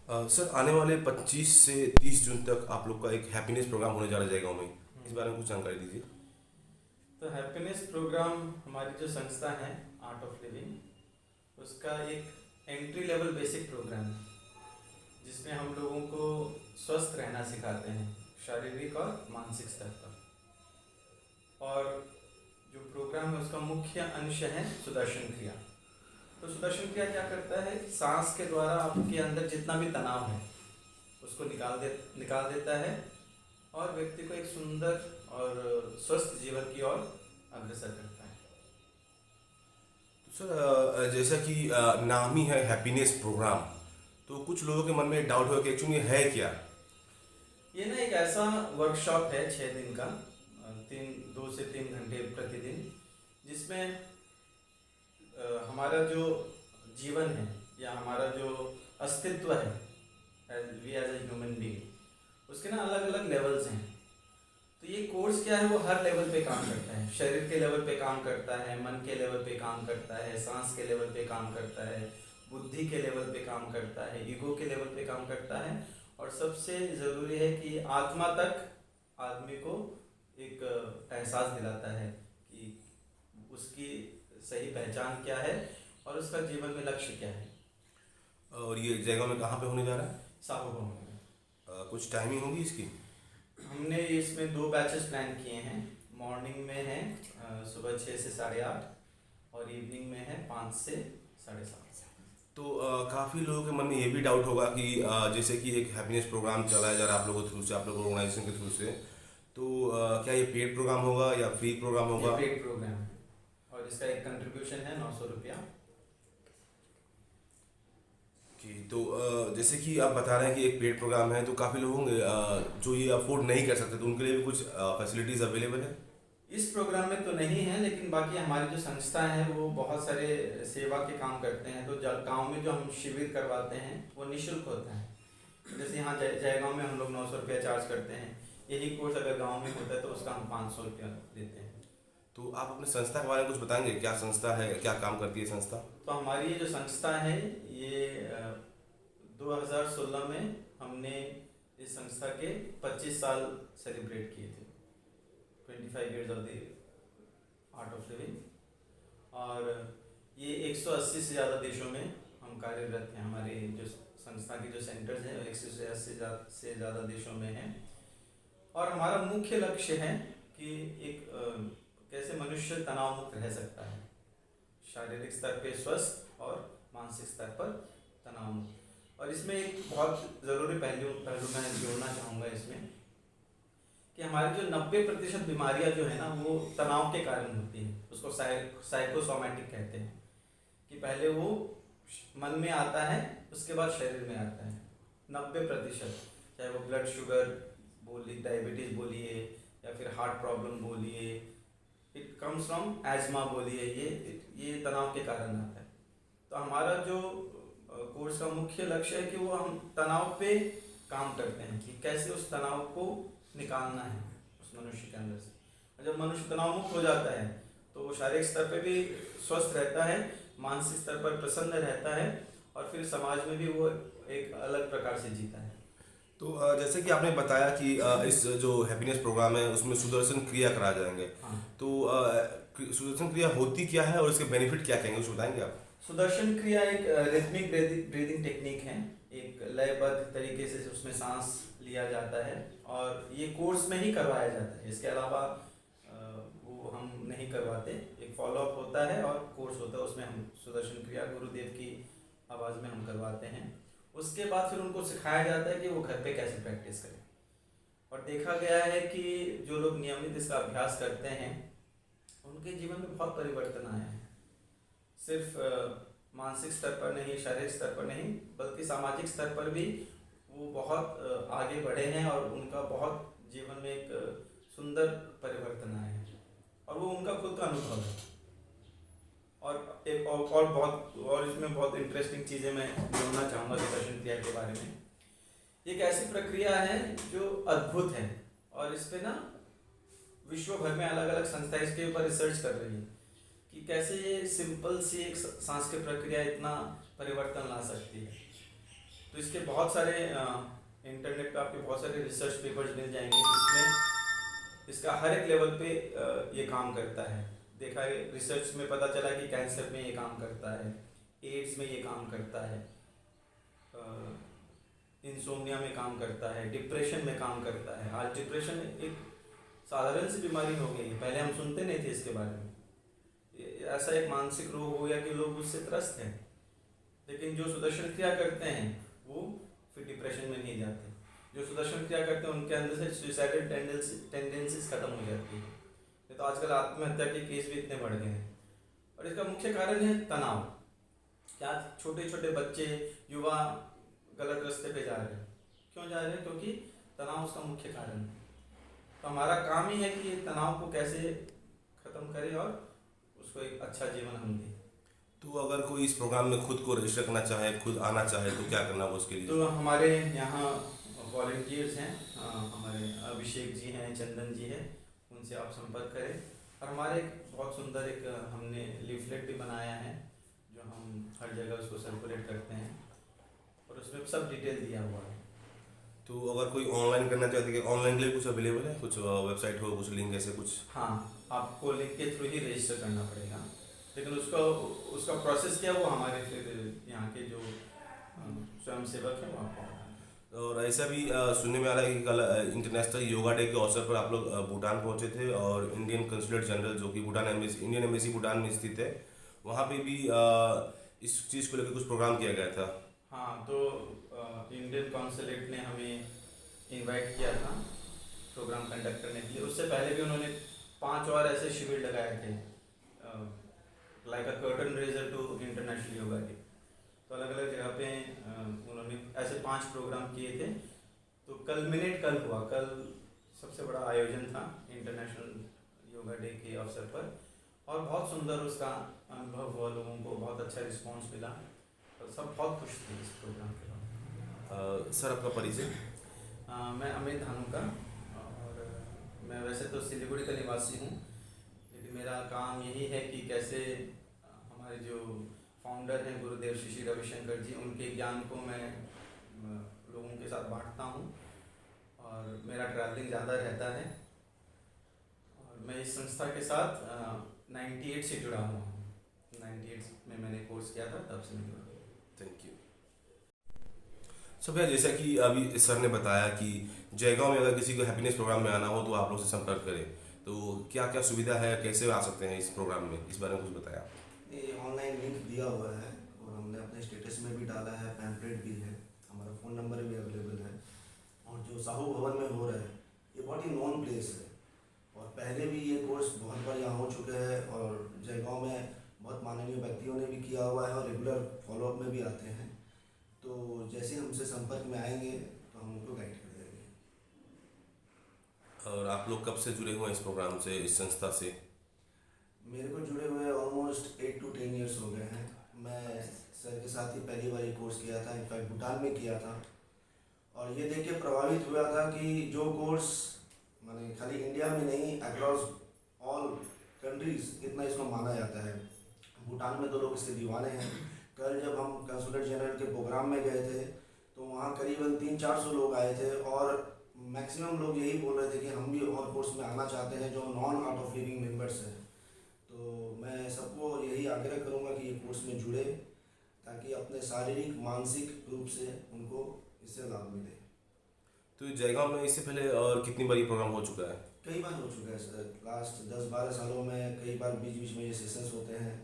Sir आने वाले 25 से 30 जून तक आप लोग का एक हैप्पीनेस प्रोग्राम होने जा रहा है जयगांव में। इस बारे में कुछ जानकारी दीजिए। तो हैप्पीनेस प्रोग्राम हमारी जो संस्था है आर्ट ऑफ लिविंग, उसका एक एंट्री लेवल बेसिक प्रोग्राम है जिसमें हम लोगों को स्वस्थ रहना सिखाते हैं शारीरिक और मानसिक स्तर पर। और जो प्रोग्राम है उसका मुख्य अंश है सुदर्शन क्रिया। तो सुदर्शन क्रिया क्या करता है, सांस के द्वारा आपके अंदर जितना भी तनाव है उसको निकाल देता है और व्यक्ति को एक सुंदर और स्वस्थ जीवन की ओर अग्रसर करता है। तो सर जैसा कि नाम ही है हैप्पीनेस प्रोग्राम, तो कुछ लोगों के मन में डाउट हो कि एक्चुअली है क्या। ये ना एक ऐसा वर्कशॉप है 6 दिन का, 2 से 3 घंटे प्रतिदिन, जिसमें हमारा जो जीवन है या हमारा जो अस्तित्व है we as a human being, उसके ना अलग अलग लेवल्स हैं। तो ये कोर्स क्या है, वो हर लेवल पे काम करता है। शरीर के लेवल पे काम करता है, मन के लेवल पे काम करता है, सांस के लेवल पे काम करता है, बुद्धि के लेवल पे काम करता है, ईगो के लेवल पे काम करता है। और सबसे ज़रूरी है कि आत्मा तक आदमी को एक एहसास दिलाता है कि उसकी सही पहचान क्या है और उसका जीवन में लक्ष्य क्या है। और ये जयगांव में कहाँ पे होने जा रहा है? साहू में कुछ टाइमिंग होगी इसकी? हमने इसमें 2 बैचेस प्लान किए हैं। मॉर्निंग में है सुबह 6 से 8:30 और इवनिंग में है 5 से 7:30। तो काफ़ी लोगों के मन में ये भी डाउट होगा कि जैसे कि एक हैप्पीनेस प्रोग्राम चलाया जा रहा है आप लोगों के थ्रू से, आप लोगों ऑर्गेनाइजेशन के थ्रू से, तो क्या ये पेड प्रोग्राम होगा या फ्री प्रोग्राम होगा? ये पेड प्रोग्राम है और इसका एक कंट्रीब्यूशन है 900 रुपया। कि तो जैसे कि आप बता रहे हैं कि एक पेड प्रोग्राम है, तो काफ़ी लोग होंगे जो ये अफोर्ड नहीं कर सकते, तो उनके लिए भी कुछ फैसिलिटीज़ अवेलेबल है? इस प्रोग्राम में तो नहीं है, लेकिन बाकी हमारी जो संस्था है वो बहुत सारे सेवा के काम करते हैं। तो गांव में जो हम शिविर करवाते हैं वो निःशुल्क होता है। जैसे यहाँ जयगांव में हम लोग 900 रुपया चार्ज करते हैं। यही कोर्स अगर गांव में होता है तो उसका हम 500 रुपया देते हैं। तो आप अपने संस्था के बारे में कुछ बताएंगे, क्या संस्था है, क्या काम करती है संस्था? तो हमारी ये जो संस्था है ये 2016 में हमने इस संस्था के 25 साल सेलिब्रेट किए थे, 25 years of the art of living. और ये 180 से ज़्यादा देशों में हम कार्यरत हैं। हमारे जो संस्था के जो सेंटर्स हैं 180 से ज़्यादा देशों में हैं। और हमारा मुख्य लक्ष्य है कि एक कैसे मनुष्य तनाव मुक्त रह सकता है, शारीरिक स्तर पे स्वस्थ और मानसिक स्तर पर तनाव मुक्त। और इसमें एक बहुत ज़रूरी पहलू मैं जोड़ना चाहूँगा इसमें कि हमारी जो 90% बीमारियां जो है ना वो तनाव के कारण होती हैं। उसको साइकोसोमैटिक कहते हैं कि पहले वो मन में आता है उसके बाद शरीर में आता है। 90%, चाहे वो ब्लड शुगर बोलिए, डायबिटीज़ बोलिए, या फिर हार्ट प्रॉब्लम बोलिए, इट कम्स फ्रॉम एजमा बोलिए, ये तनाव के कारण आता है। तो हमारा जो कोर्स का मुख्य लक्ष्य है कि वो हम तनाव पे काम करते हैं कि कैसे उस तनाव को निकालना है उस मनुष्य के अंदर से। और जब मनुष्य तनाव मुक्त हो जाता है तो वो शारीरिक स्तर पे भी स्वस्थ रहता है, मानसिक स्तर पर प्रसन्न रहता है और फिर समाज में भी वो एक अलग प्रकार से जीता है। तो जैसे कि आपने बताया कि इस जो हैप्पीनेस प्रोग्राम है उसमें सुदर्शन क्रिया कराए जाएंगे। हाँ। तो सुदर्शन क्रिया होती क्या है और इसके बेनिफिट क्या कहेंगे, कुछ बताएंगे आप? सुदर्शन क्रिया एक रिथमिक ब्रीदिंग टेक्निक है। एक लयबद्ध तरीके से उसमें सांस लिया जाता है और ये कोर्स में ही करवाया जाता है। इसके अलावा वो हम नहीं करवाते। एक फॉलोअप होता है और कोर्स होता है, उसमें हम सुदर्शन क्रिया गुरुदेव की आवाज़ में हम करवाते हैं। उसके बाद फिर उनको सिखाया जाता है कि वो घर पे कैसे प्रैक्टिस करें। और देखा गया है कि जो लोग नियमित इसका अभ्यास करते हैं उनके जीवन में बहुत परिवर्तन आया है। सिर्फ मानसिक स्तर पर नहीं, शारीरिक स्तर पर नहीं, बल्कि सामाजिक स्तर पर भी वो बहुत आगे बढ़े हैं और उनका बहुत जीवन में एक सुंदर परिवर्तन आया है और वो उनका खुद का अनुभव है। और एक और बहुत और इसमें बहुत इंटरेस्टिंग चीज़ें मैं जोड़ना चाहूँगा सुदर्शन क्रिया के बारे में। एक ऐसी प्रक्रिया है जो अद्भुत है और इस पे ना विश्व भर में अलग अलग संस्थाएं इसके ऊपर रिसर्च कर रही है कि कैसे ये सिंपल सी एक सांस की प्रक्रिया इतना परिवर्तन ला सकती है। तो इसके बहुत सारे इंटरनेट पे आपके बहुत सारे रिसर्च पेपर्स मिल जाएंगे जिसमें इसका हर एक लेवल पे ये काम करता है। देखा है रिसर्च में पता चला कि कैंसर में ये काम करता है, एड्स में ये काम करता है, इंसोम्निया में काम करता है, डिप्रेशन में काम करता है। आज डिप्रेशन एक साधारण सी बीमारी हो गई है, पहले हम सुनते नहीं थे इसके बारे में। ऐसा एक मानसिक रोग हो गया कि लोग उससे त्रस्त हैं, लेकिन जो सुदर्शन क्रिया करते हैं वो फिर डिप्रेशन में नहीं जाते। जो सुदर्शन क्रिया करते हैं उनके अंदर से सुसाइडल टेंडेंसीज खत्म हो जाती है। तो आजकल आत्महत्या के केस भी इतने बढ़ गए हैं और इसका मुख्य कारण है तनाव। क्या छोटे छोटे बच्चे युवा गलत रास्ते पे जा रहे हैं, क्यों जा रहे हैं? क्योंकि तनाव उसका मुख्य कारण है। तो हमारा काम ही है कि तनाव को कैसे ख़त्म करें और उसको एक अच्छा जीवन हम दें। तो अगर कोई इस प्रोग्राम में खुद को रजिस्टर करना चाहे, खुद आना चाहे, तो क्या करना होगा उसके लिए? तो हमारे यहाँ वॉलंटियर्स हैं, हमारे अभिषेक जी हैं, चंदन जी हैं, उनसे आप संपर्क करें। और हमारे एक बहुत सुंदर एक हमने लीफलेट भी बनाया है जो हम हर जगह उसको सर्कुलेट करते हैं और उसमें सब डिटेल दिया हुआ है। तो अगर कोई ऑनलाइन करना चाहते हैं, ऑनलाइन के लिए कुछ अवेलेबल है, कुछ वेबसाइट हो, कुछ लिंक ऐसे कुछ? हाँ, आपको लिंक के थ्रू ही रजिस्टर करना पड़ेगा, लेकिन उसका प्रोसेस क्या है वो हमारे फिर यहाँ के जो स्वयं सेवक हैं वो आपको बताएंगे। और ऐसा भी सुनने में आ रहा है कि कल इंटरनेशनल योगा डे के अवसर पर आप लोग भूटान पहुंचे थे और इंडियन कंसुलेट जनरल जो कि Bhutan embassy, Indian embassy Bhutan में स्थित है, वहाँ पे भी इस चीज़ को लेकर कुछ प्रोग्राम किया गया था। हाँ, तो इंडियन कॉन्सुलेट ने हमें इनवाइट किया था प्रोग्राम कंडक्ट करने के लिए। उससे पहले भी उन्होंने 5 और ऐसे शिविर लगाए थे, like a curtain raiser to international yoga day. तो अलग अलग जगह पे उन्होंने ऐसे 5 प्रोग्राम किए थे। तो कल्मिनेट कल हुआ, कल सबसे बड़ा आयोजन था इंटरनेशनल योगा डे के अवसर पर और बहुत सुंदर उसका अनुभव हुआ, लोगों को बहुत अच्छा रिस्पांस मिला और सब बहुत खुश थे इस प्रोग्राम के बाद। सर आपका परिचय? मैं अमित धानुका और मैं वैसे तो सिलीगुड़ी का निवासी हूँ, लेकिन मेरा काम यही है कि कैसे हमारे जो फाउंडर हैं गुरुदेव श्री रविशंकर जी, उनके ज्ञान को मैं लोगों के साथ बांटता हूँ और मेरा ट्रैवलिंग ज़्यादा रहता है और मैं इस संस्था के साथ 98 से जुड़ा हुआ हूँ। 98 में मैंने कोर्स किया था, तब से मैं जुड़ा हूँ। Thank you. सो भैया, जैसा कि अभी सर ने बताया कि जयगांव में अगर किसी को हैप्पीनेस प्रोग्राम में आना हो तो आप लोग से संपर्क करें, तो क्या क्या सुविधा है, कैसे आ सकते हैं इस प्रोग्राम में, इस बारे में कुछ बताया? ये ऑनलाइन लिंक दिया हुआ है और हमने अपने स्टेटस में भी डाला है, पैम्पलेट भी है, हमारा फ़ोन नंबर भी अवेलेबल है। और जो साहू भवन में हो रहा है ये बहुत ही नॉन प्लेस है और पहले भी ये कोर्स बहुत बार यहाँ हो चुका है और जयगांव में बहुत माननीय व्यक्तियों ने भी किया हुआ है और रेगुलर फॉलोअप में भी आते हैं। तो जैसे हमसे संपर्क में आएंगे तो हम उनको गाइड कर देंगे। और आप लोग कब से जुड़े हुए हैं इस प्रोग्राम से, इस संस्था से? मेरे को जुड़े हुए ऑलमोस्ट 8 to 10 ईयर्स हो गए हैं। मैं सर के साथ ही पहली बार ये कोर्स किया था, इनफैक्ट भूटान में किया था और ये देख के प्रभावित हुआ था कि जो कोर्स माने खाली इंडिया में नहीं, अक्रॉस ऑल कंट्रीज इतना इसको माना जाता है। भूटान में तो लोग इसके दीवाने हैं। कल जब हम कंसुलेट जनरल के प्रोग्राम में गए थे तो वहाँ करीबन 300-400 लोग आए थे और मैक्सिमम लोग यही बोल रहे थे कि हम भी और कोर्स में आना चाहते हैं जो non art of living members हैं। तो मैं सबको यही आग्रह करूँगा कि ये कोर्स में जुड़े ताकि अपने शारीरिक मानसिक रूप से उनको इससे लाभ मिले। तो जयगांव में इससे पहले और कितनी बार ये प्रोग्राम हो चुका है? कई बार हो चुका है सर, लास्ट 10-12 सालों में कई बार बीच बीच में ये सेशंस होते हैं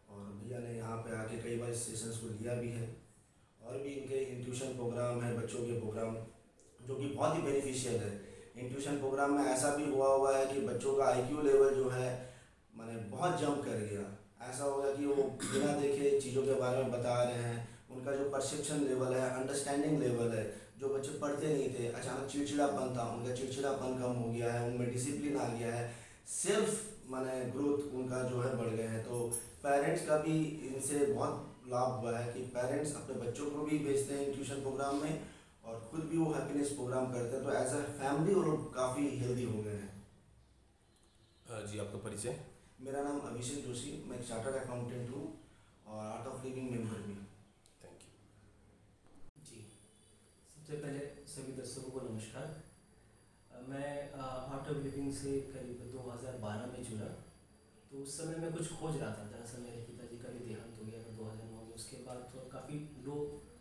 और भैया ने यहाँ पे आके कई बार इस सेशंस को लिया भी है। और भी इनके इंट्यूशन प्रोग्राम है, बच्चों के प्रोग्राम जो कि बहुत ही बेनिफिशियल है। इंट्यूशन प्रोग्राम में ऐसा भी हुआ है कि बच्चों का IQ लेवल जो है माने बहुत जंप कर गया। ऐसा हो गया कि वो बिना देखे चीज़ों के बारे में बता रहे हैं। उनका जो परसेप्शन लेवल है, अंडरस्टैंडिंग लेवल है, जो बच्चे पढ़ते नहीं थे अचानक चिड़चिड़ापन था, उनका चिड़चिड़ापन कम हो गया है, उनमें डिसिप्लिन आ गया है, सेल्फ माने ग्रोथ उनका जो है बढ़ गए हैं। तो पेरेंट्स का भी इनसे बहुत लाभ हुआ है कि पेरेंट्स अपने बच्चों को भी भेजते हैं ट्यूशन प्रोग्राम में और खुद भी वो हैप्पीनेस प्रोग्राम करते हैं। तो एज अ फैमिली वो लोग काफ़ी हेल्दी हो गए हैं। जी, आपका परिचय? मेरा नाम अभिषेक जोशी, मैं एक चार्टर्ड अकाउंटेंट हूँ और आर्ट ऑफ लिविंग मेंबर भी। Thank you. जी। नमस्कार। मैं आर्ट ऑफ लिविंग से करीब 2012 में जुड़ा। तो उस समय मैं कुछ खोज रहा था। दरअसल मेरे पिताजी का भी देहांत हो गया था 2009 में। उसके बाद तो काफ़ी लो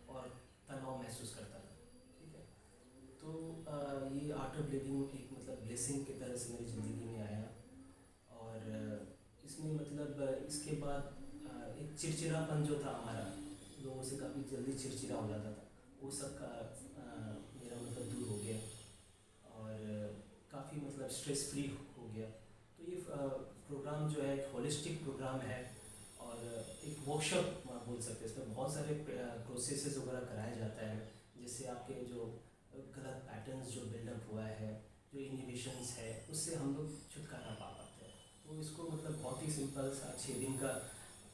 और तनाव महसूस करता था। ठीक है, तो ये आर्ट ऑफ लिविंग एक मतलब ब्लेसिंग की तरह से मेरी ज़िंदगी में आया। और इसमें मतलब इसके बाद एक चिड़चिड़ापन जो था हमारा, लोगों से काफ़ी जल्दी चिड़चिड़ा हो जाता था, वो सब का मेरा मतलब दूर हो गया। और काफ़ी मतलब स्ट्रेस फ्री हो गया। तो ये प्रोग्राम जो है एक होलिस्टिक प्रोग्राम है और एक वर्कशॉप बोल सकते हैं। इसमें बहुत सारे प्रोसेसेस वगैरह कराया जाता है, जिससे आपके जो गलत पैटर्न्स जो बिल्डअप हुआ है, जो इनहिबिशंस है, उससे हम लोग छुटकारा पा पाते हैं। तो इसको मतलब बहुत ही सिंपल सा 6 दिन का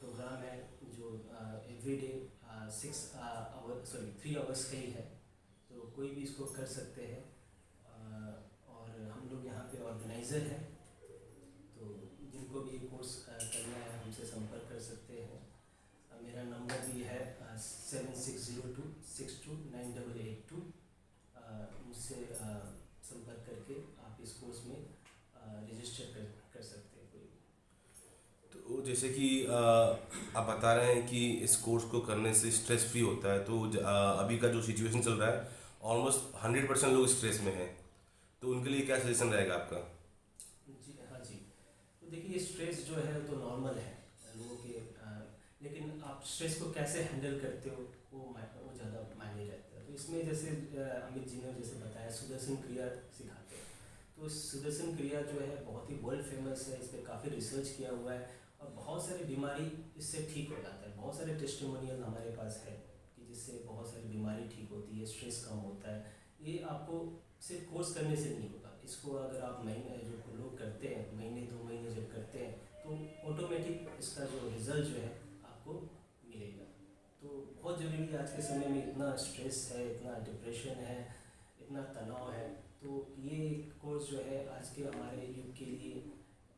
प्रोग्राम है जो एवरीडे 3 आवर्स का ही है। तो कोई भी इसको कर सकते हैं। और हम लोग यहाँ पे ऑर्गेनाइज़र हैं, तो जिनको भी कोर्स करना है हमसे संपर्क कर सकते हैं। मेरा नंबर भी है 7602629882। मुझसे संपर्क करके आप इस कोर्स में रजिस्टर कर सकते हैं कोई भी। तो जैसे कि आप बता रहे हैं कि इस कोर्स को करने से स्ट्रेस फ्री होता है, तो अभी का जो सिचुएशन चल रहा है ऑलमोस्ट 100% लोग स्ट्रेस में हैं, तो उनके लिए क्या सजेशन रहेगा आपका? जी हाँ जी। तो देखिए, स्ट्रेस जो है तो नॉर्मल है लोगों के, लेकिन आप स्ट्रेस को कैसे हैंडल करते हो वो ज़्यादा मायने रहता है। तो इसमें जैसे अमित जी ने जैसे बताया, सुदर्शन क्रिया सिखाते हैं। तो सुदर्शन क्रिया जो है बहुत ही वर्ल्ड फेमस है। इस पर काफ़ी रिसर्च किया हुआ है और बहुत सारी बीमारी इससे ठीक हो जाता है। बहुत सारे टेस्टिमोनियल हमारे पास है कि जिससे बहुत सारी बीमारी ठीक होती है, स्ट्रेस कम होता है। ये आपको सिर्फ कोर्स करने से नहीं होगा। इसको अगर आप महीने जो लोग करते हैं, महीने 2 महीने जब करते हैं, तो ऑटोमेटिक इसका जो रिज़ल्ट जो है आपको मिलेगा। तो बहुत ज़रूरी है। आज के समय में इतना स्ट्रेस है, इतना डिप्रेशन है, इतना तनाव है। तो ये कोर्स जो है आज के हमारे युग के लिए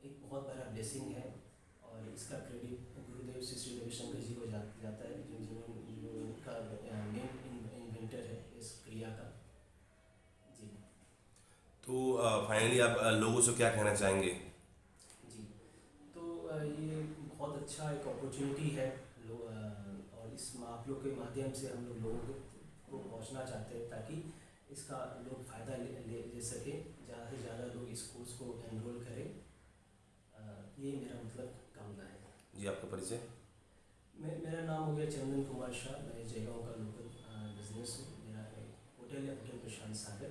एक बहुत बड़ा ब्लेसिंग है। और इसका क्रेडिट गुरुदेव श्री रविशंकर जी को जाता है, जिनका मेन इन्वेंटर है इस क्रिया का। जी तो फाइनली आप लोगों से क्या कहना चाहेंगे? जी। तो ये बहुत अच्छा एक अपॉर्चुनिटी है और इस आप लोग के माध्यम से हम लोग लोगों को पहुंचना चाहते हैं, ताकि इसका लोग फ़ायदा ले सकें, ज़्यादा से ज़्यादा लोग इस कोर्स को एनरोल करें। ये मेरा मतलब कामना है। जी, आपका परिचय? मेरा नाम हो गया चंदन कुमार शाह। मैं जयगांव का लोकल बिजनेस हूँ। मेरा होटल है, होटल प्रशांत सागर।